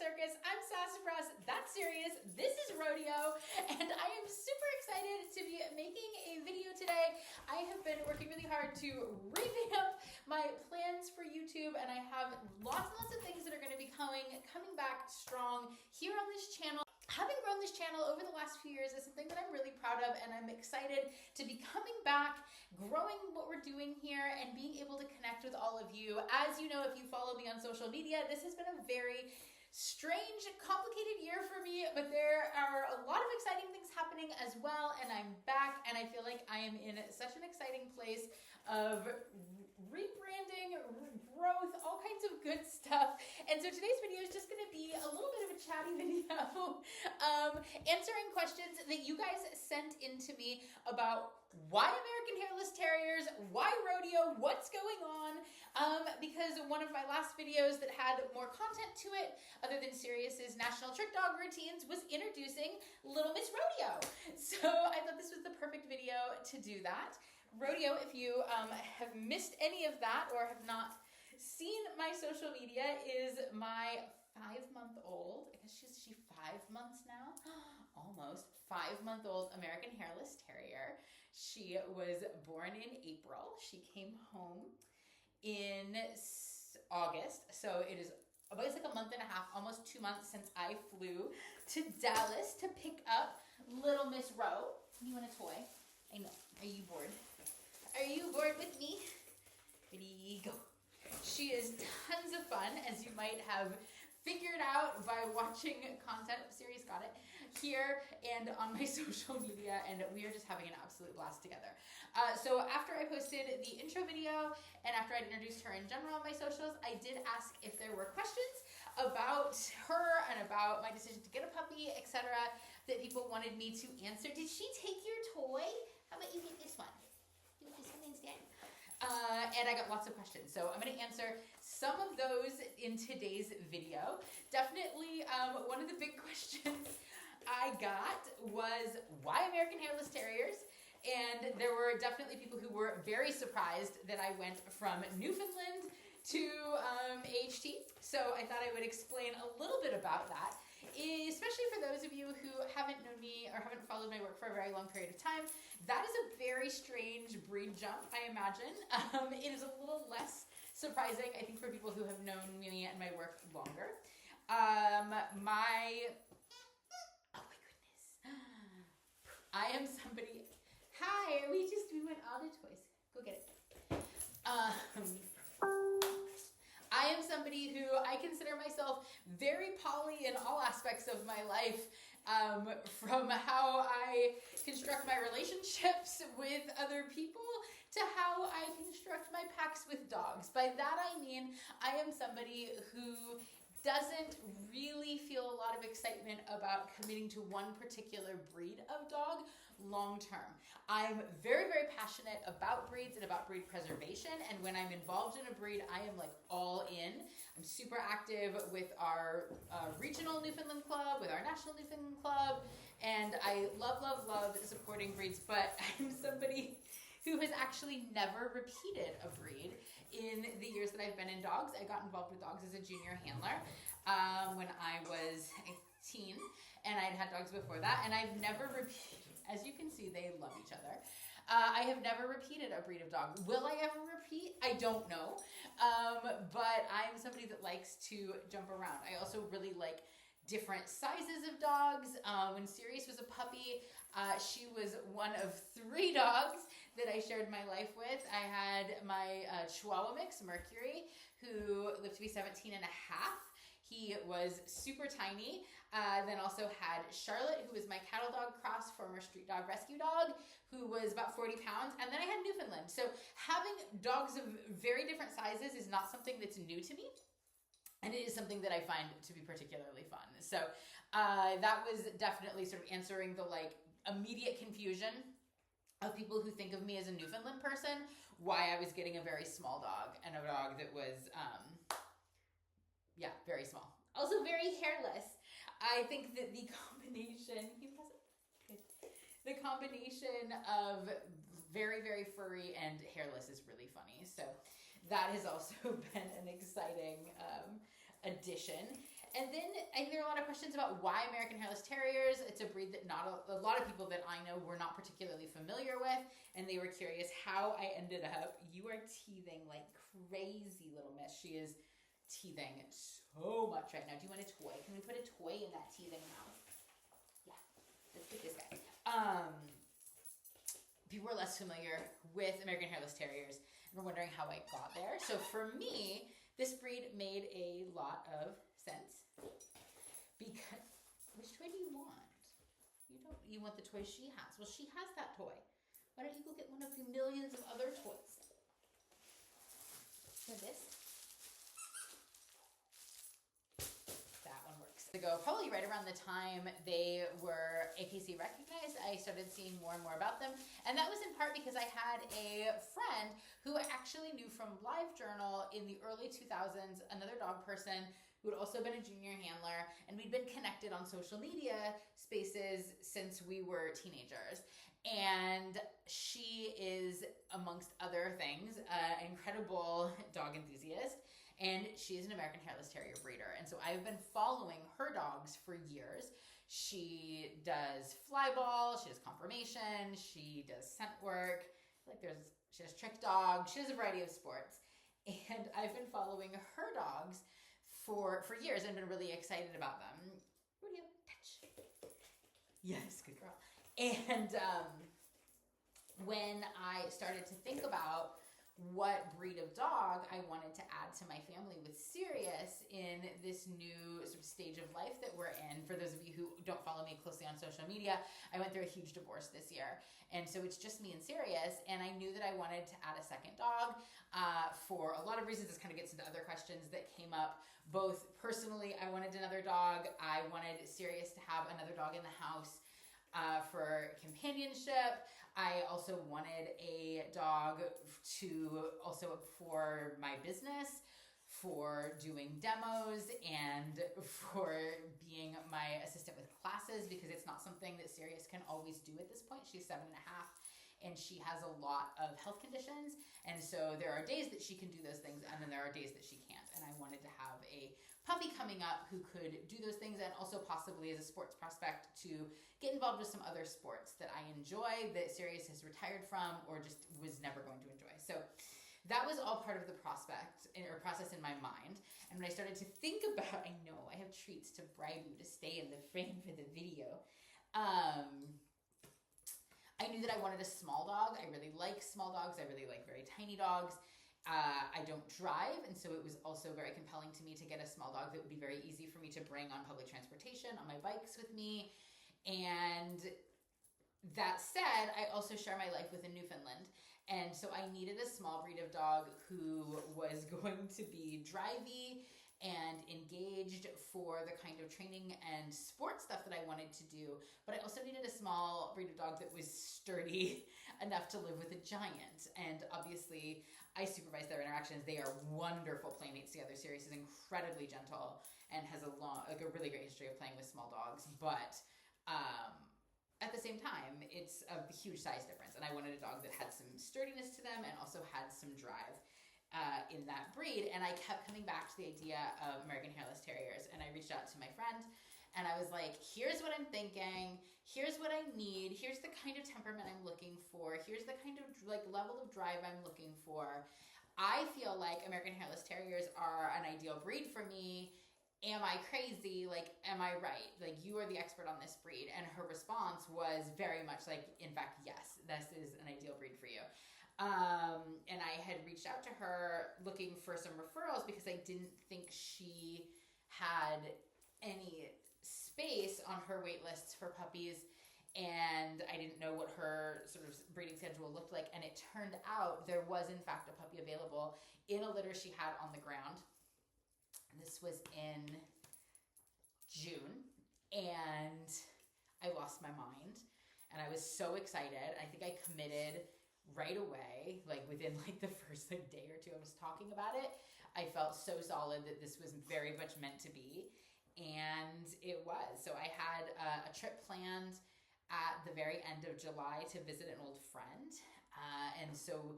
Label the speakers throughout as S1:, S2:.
S1: circus. I'm Sassafras, that's serious, this is Rodeo, and I am super excited to be making a video today. I have been working really hard to revamp my plans for YouTube, and I have lots and lots of things that are going to be coming back strong here on this channel. Having grown this channel over the last few years is something that I'm really proud of, and I'm excited to be coming back, growing what we're doing here, and being able to connect with all of you. As you know, if you follow me on social media, this has been a very strange, complicated year for me, but there are a lot of exciting things happening as well, and I'm back, and I feel like I am in such an exciting place of rebranding, growth, all kinds of good stuff. And so today's video is just going to be a little bit of a chatty video, answering questions that you guys sent in to me about why American Hairless Terriers, why Rodeo, what's going on, because one of my last videos that had more content to it, other than Sirius's National Trick Dog Routines, was introducing Little Miss Rodeo. So I thought this was the perfect video to do that. Rodeo, if you have missed any of that or have not seen my social media, is my 5-month-old, I guess she's 5 months now, almost 5-month-old American Hairless Terrier. She was born in April. She came home in August, so it is about like a month and a half, almost 2 months since I flew to Dallas to pick up Little Miss Ro. You want a toy? I know. Are you bored? Are you bored with me? Ready, go. She is tons of fun, as you might have figured out by watching content. Sirius got it here and on my social media, and we are just having an absolute blast together. So after I posted the intro video and after I'd introduced her in general on my socials, I did ask if there were questions about her and about my decision to get a puppy, etc., that people wanted me to answer. Did she take your toy? How about you get this one? You get this one instead? And I got lots of questions, so I'm going to answer some of those in today's video. Definitely one of the big questions I got was why American Hairless Terriers? And there were definitely people who were very surprised that I went from Newfoundland to AHT. So I thought I would explain a little bit about that, especially for those of you who haven't known me or haven't followed my work for a very long period of time. That is a very strange breed jump, I imagine. It is a little less surprising, I think, for people who have known me and my work longer. Oh my goodness. I am somebody, hi, we went all the toys. Go get it. I am somebody who I consider myself very poly in all aspects of my life, from how I construct my relationships with other people to how I construct my packs with dogs. By that I mean I am somebody who doesn't really feel a lot of excitement about committing to one particular breed of dog long term. I'm very, very passionate about breeds and about breed preservation, and when I'm involved in a breed, I am like all in. I'm super active with our regional Newfoundland club, with our national Newfoundland club, and I love, love, love supporting breeds, but I'm somebody who has actually never repeated a breed in the years that I've been in dogs. I got involved with dogs as a junior handler when I was a teen, and I'd had dogs before that, and I've never repeated. As you can see, they love each other. I have never repeated a breed of dog. Will I ever repeat? I don't know, but I'm somebody that likes to jump around. I also really like different sizes of dogs. When Sirius was a puppy, she was one of 3 dogs that I shared my life with. I had my Chihuahua mix, Mercury, who lived to be 17 and a half. He was super tiny. Then also had Charlotte, who was my cattle dog cross, former street dog rescue dog, who was about 40 pounds. And then I had Newfoundland. So having dogs of very different sizes is not something that's new to me. And it is something that I find to be particularly fun. So that was definitely sort of answering the like immediate confusion of people who think of me as a Newfoundland person, why I was getting a very small dog and a dog that was, yeah, very small. Also very hairless. I think that the combination, the combination of very, very furry and hairless is really funny. So that has also been an exciting addition. And then I think there are a lot of questions about why American Hairless Terriers. It's a breed that not a lot of people that I know were not particularly familiar with, and they were curious how I ended up. You are teething like crazy, little miss. She is teething so much right now. Do you want a toy? Can we put a toy in that teething mouth? Yeah, let's get this guy. People are less familiar with American Hairless Terriers and are wondering how I got there. So for me, this breed made a lot of sense. Because, which toy do you want? You want the toy she has. Well, she has that toy. Why don't you go get one of the millions of other toys? So this. That one works. Probably right around the time they were AKC recognized, I started seeing more and more about them. And that was in part because I had a friend who I actually knew from LiveJournal in the early 2000s, another dog person who had also been a junior handler, and we'd been connected on social media spaces since we were teenagers. And she is, amongst other things, an incredible dog enthusiast, and she is an American Hairless Terrier breeder. And so I've been following her dogs for years. She does flyball, she does conformation, she does scent work, she does trick dogs, she does a variety of sports. And I've been following her dogs for years and been really excited about them. Rodeo, touch. Yes, good girl. And when I started to think about what breed of dog I wanted to add to my family with Sirius in this new sort of stage of life that we're in. For those of you who don't follow me closely on social media, I went through a huge divorce this year. And so it's just me and Sirius, and I knew that I wanted to add a second dog for a lot of reasons. This kind of gets into other questions that came up. Both personally, I wanted another dog. I wanted Sirius to have another dog in the house for companionship. I also wanted a dog for my business, for doing demos, and for being my assistant with classes, because it's not something that Sirius can always do at this point. She's 7.5, and she has a lot of health conditions, and so there are days that she can do those things, and then there are days that she can't. And I wanted to have a puppy coming up who could do those things, and also possibly as a sports prospect to get involved with some other sports that I enjoy, that Sirius has retired from or just was never going to enjoy. So that was all part of the process in my mind. And when I started to think about, I know I have treats to bribe you to stay in the frame for the video. I knew that I wanted a small dog. I really like small dogs. I really like very tiny dogs. I don't drive, and so it was also very compelling to me to get a small dog that would be very easy for me to bring on public transportation, on my bikes with me. And that said, I also share my life with a Newfoundland. And so I needed a small breed of dog who was going to be drivey and engaged for the kind of training and sports stuff that I wanted to do. But I also needed a small breed of dog that was sturdy enough to live with a giant. And obviously, I supervise their interactions. They are wonderful playmates together. Sirius is incredibly gentle and has a really great history of playing with small dogs. But at the same time, it's a huge size difference. And I wanted a dog that had some sturdiness to them and also had some drive in that breed. And I kept coming back to the idea of American Hairless Terriers. And I reached out to my friend and I was like, here's what I'm thinking. Here's what I need. Here's the kind of temperament I'm looking for. Here's the kind of level of drive I'm looking for. I feel like American Hairless Terriers are an ideal breed for me. Am I crazy? Am I right? You are the expert on this breed. And her response was very much in fact, yes, this is an ideal breed for you. And I had reached out to her looking for some referrals because I didn't think she had any space on her wait lists for puppies. And I didn't know what her sort of breeding schedule looked like. And it turned out there was, in fact, a puppy available in a litter she had on the ground. This was in June, and I lost my mind, and I was so excited. I think I committed right away, within the first day or two I was talking about it. I felt so solid that this was very much meant to be, and it was. So I had a trip planned at the very end of July to visit an old friend, and so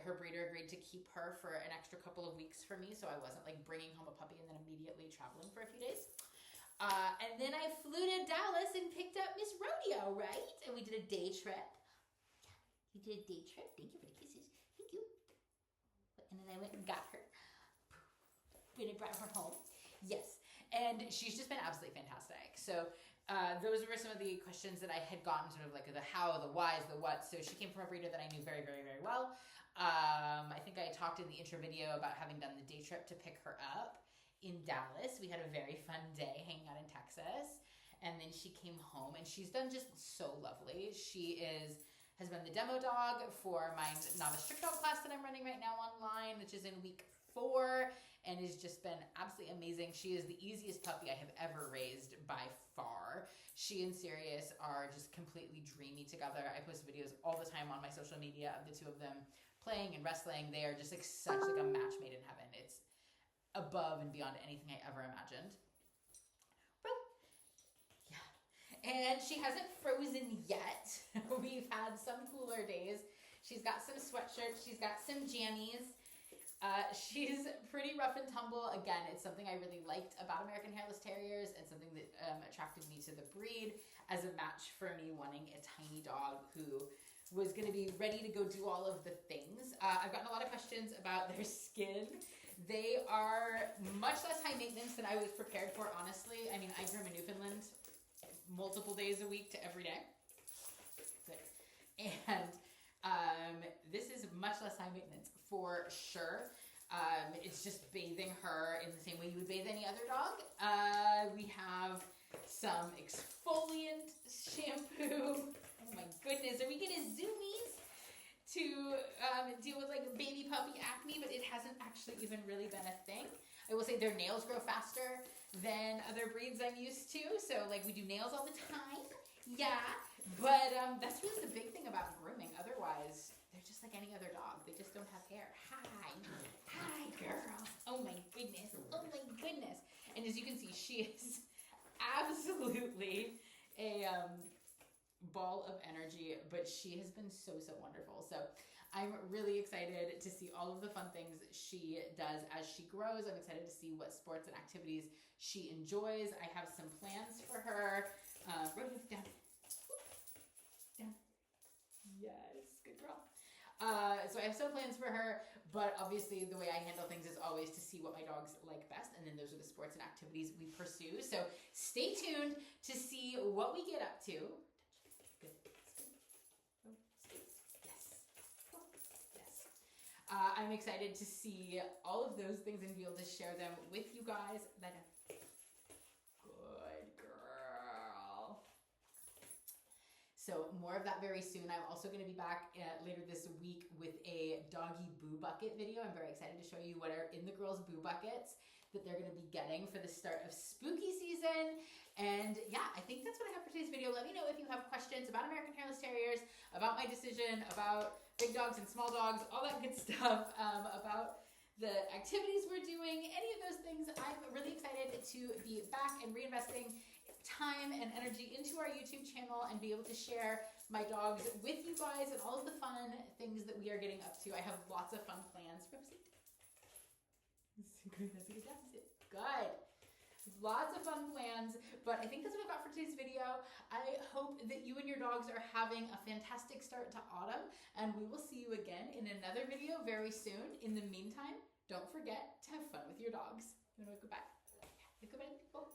S1: her breeder agreed to keep her for an extra couple of weeks for me, so I wasn't like bringing home a puppy and then immediately traveling for a few days. And then I flew to Dallas and picked up Miss Rodeo, right? And we did a day trip. Yeah, we did a day trip. Thank you for the kisses. Thank you. And then I went and got her. When I brought her home. Yes. And she's just been absolutely fantastic. So those were some of the questions that I had gotten, sort of like the how, the whys, the what. So she came from a breeder that I knew very, very, very well. I think I talked in the intro video about having done the day trip to pick her up in Dallas. We had a very fun day hanging out in Texas. And then she came home and she's done just so lovely. She has been the demo dog for my novice trick dog class that I'm running right now online, which is in week 4, and has just been absolutely amazing. She is the easiest puppy I have ever raised by far. She and Sirius are just completely dreamy together. I post videos all the time on my social media of the two of them playing and wrestling. They are just like such like a match made in heaven. It's above and beyond anything I ever imagined. And she hasn't frozen yet. We've had some cooler days. She's got some sweatshirts. She's got some jammies. She's pretty rough and tumble. Again, it's something I really liked about American Hairless Terriers and something that attracted me to the breed as a match for me wanting a tiny dog who was going to be ready to go do all of the things. I've gotten a lot of questions about their skin. They are much less high maintenance than I was prepared for, honestly. I mean, I grew them in Newfoundland multiple days a week to every day. Good. And this is much less high maintenance for sure. It's just bathing her in the same way you would bathe any other dog. We have some exfoliant shampoo. Oh my goodness, are we gonna zoomies to deal with like baby puppy acne? But it hasn't actually even really been a thing. I will say their nails grow faster than other breeds I'm used to. So like we do nails all the time. Yeah. But that's really the big thing about grooming. Otherwise, they're just like any other dog. They just don't have hair. Hi. Hi, girl. Oh my goodness. Oh my goodness. And as you can see, she is absolutely a ball of energy, but she has been so, so wonderful. So I'm really excited to see all of the fun things she does as she grows. I'm excited to see what sports and activities she enjoys. I have some plans for her. Rodeo, down. Down. Yes, good girl. So I have some plans for her, but obviously the way I handle things is always to see what my dogs like best, and then those are the sports and activities we pursue. So stay tuned to see what we get up to. Good. I'm excited to see all of those things and be able to share them with you guys. Good girl. So more of that very soon. I'm also going to be back later this week with a doggy boo bucket video. I'm very excited to show you what are in the girls' boo buckets that they're going to be getting for the start of spooky season. And yeah, I think that's what I have for today's video. Let me know if you have questions about American Hairless Terriers, about my decision, about big dogs and small dogs, all that good stuff, about the activities we're doing, any of those things. I'm really excited to be back and reinvesting time and energy into our YouTube channel and be able to share my dogs with you guys and all of the fun things that we are getting up to. I have lots of fun plans. Good. Lots of fun plans, but I think that's what I've got for today's video. I hope that you and your dogs are having a fantastic start to autumn, and we will see you again in another video very soon. In the meantime, don't forget to have fun with your dogs. You want to go back? Goodbye, people.